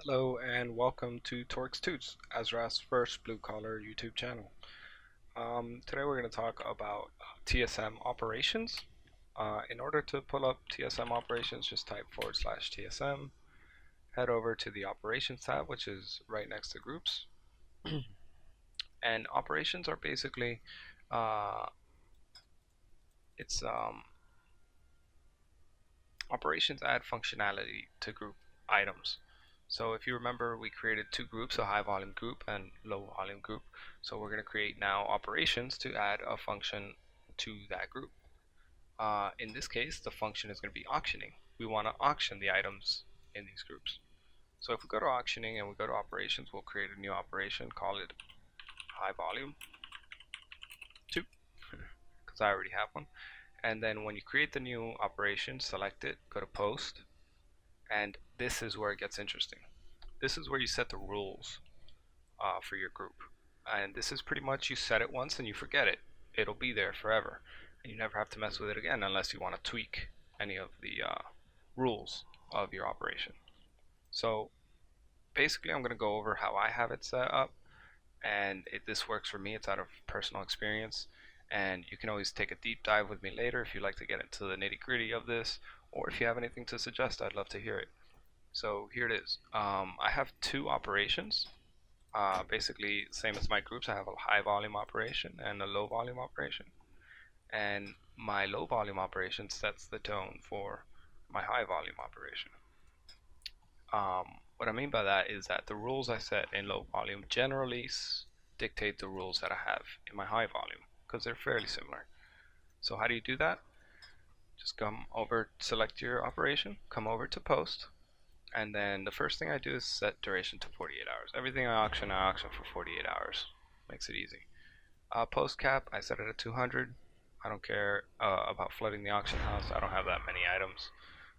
Hello and welcome to Torx Toots, Azra's first blue-collar YouTube channel. Today we're going to talk about TSM Operations. In order to pull up TSM Operations, just type /TSM, head over to the Operations tab, which is right next to Groups. And Operations are basically, Operations add functionality to group items. So if you remember, we created two groups, a high volume group and low volume group. So we're going to create now operations to add a function to that group. In this case, the function is going to be auctioning. We want to auction the items in these groups. So if we go to auctioning and we go to operations, we'll create a new operation, call it high volume 2, because I already have one. And then when you create the new operation, select it, go to post, and this is where it gets interesting. This is where you set the rules for your group. And this is pretty much, you set it once and you forget it. It'll be there forever. And you never have to mess with it again unless you want to tweak any of the rules of your operation. So basically I'm going to go over how I have it set up. And this works for me. It's out of personal experience. And you can always take a deep dive with me later if you'd like to get into the nitty-gritty of this, or if you have anything to suggest, I'd love to hear it. So here it is. I have two operations. Basically, same as my groups, I have a high volume operation and a low volume operation. And my low volume operation sets the tone for my high volume operation. What I mean by that is that the rules I set in low volume generally dictate the rules that I have in my high volume, because they're fairly similar. So how do you do that? Just come over, select your operation, come over to post, and then the first thing I do is set duration to 48 hours. Everything I auction for 48 hours. Makes it easy. Post cap, I set it at 200. I don't care about flooding the auction house. I don't have that many items,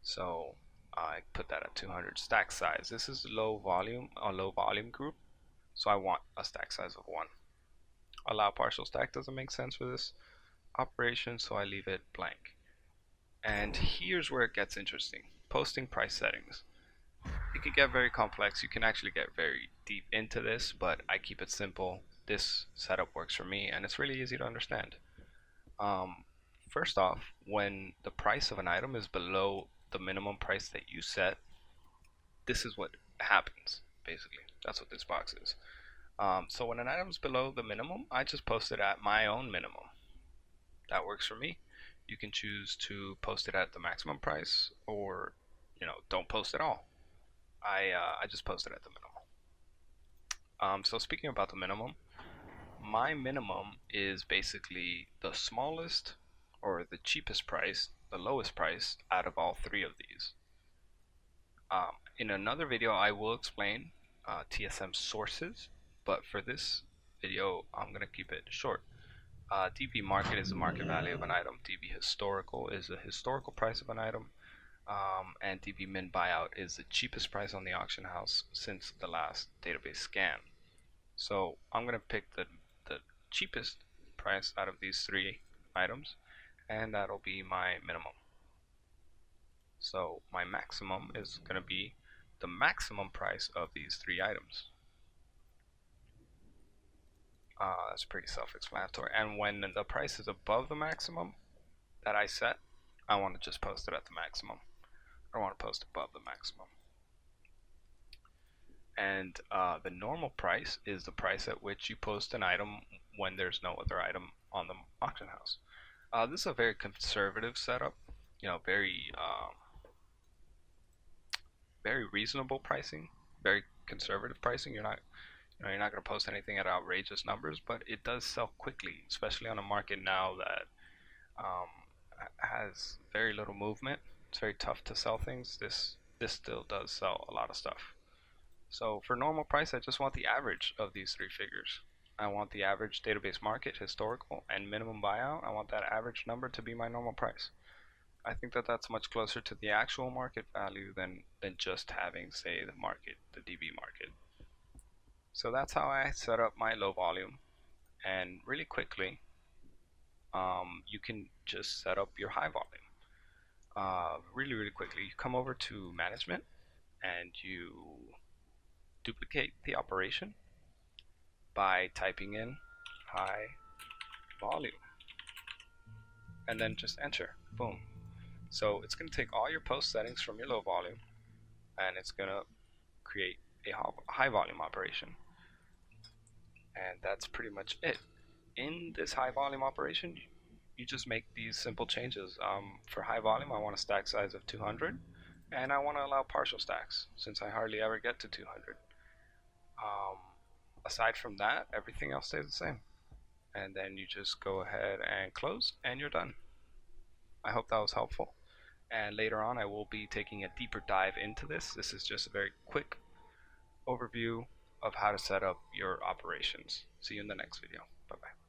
so I put that at 200. Stack size, this is a low volume group, so I want a stack size of 1. Allow partial stack doesn't make sense for this operation, so I leave it blank. And here's where it gets interesting. Posting price settings. It can get very complex. You can actually get very deep into this, but I keep it simple. This setup works for me, and it's really easy to understand. First off, when the price of an item is below the minimum price that you set, this is what happens, basically. That's what this box is. So when an item's below the minimum, I just post it at my own minimum. That works for me. You can choose to post it at the maximum price, or don't post at all. I just posted at the minimum. So speaking about the minimum, my minimum is basically the smallest or the cheapest price, the lowest price out of all three of these. In another video I will explain TSM sources, but for this video I'm going to keep it short. dbmarket is the market value of an item, dbhistorical is the historical price of an item, and dbminbuyout is the cheapest price on the auction house since the last database scan. So I'm going to pick the cheapest price out of these three items, and that'll be my minimum. So my maximum is going to be the maximum price of these three items. That's pretty self-explanatory. And when the price is above the maximum that I set, I want to just post it at the maximum. I want to post above the maximum. And the normal price is the price at which you post an item when there's no other item on the auction house. This is a very conservative setup, very reasonable pricing, very conservative pricing. You're not going to post anything at outrageous numbers, but it does sell quickly, especially on a market now that has very little movement. It's very tough to sell things. This still does sell a lot of stuff. So for normal price, I just want the average of these three figures. I want the average database market, historical, and minimum buyout. I want that average number to be my normal price. I think that that's much closer to the actual market value than just having, say, the market, the DB market. So that's how I set up my low volume. And really quickly, you can just set up your high volume. Really quickly, you come over to management and you duplicate the operation by typing in high volume and then just enter. Boom. So it's going to take all your post settings from your low volume and it's going to create a high volume operation. And that's pretty much it. In this high volume operation, you just make these simple changes. For high volume, I want a stack size of 200 and I want to allow partial stacks since I hardly ever get to 200. Aside from that, everything else stays the same. And then you just go ahead and close and you're done. I hope that was helpful. And later on I will be taking a deeper dive into this. This is just a very quick overview of how to set up your operations. See you in the next video. Bye bye.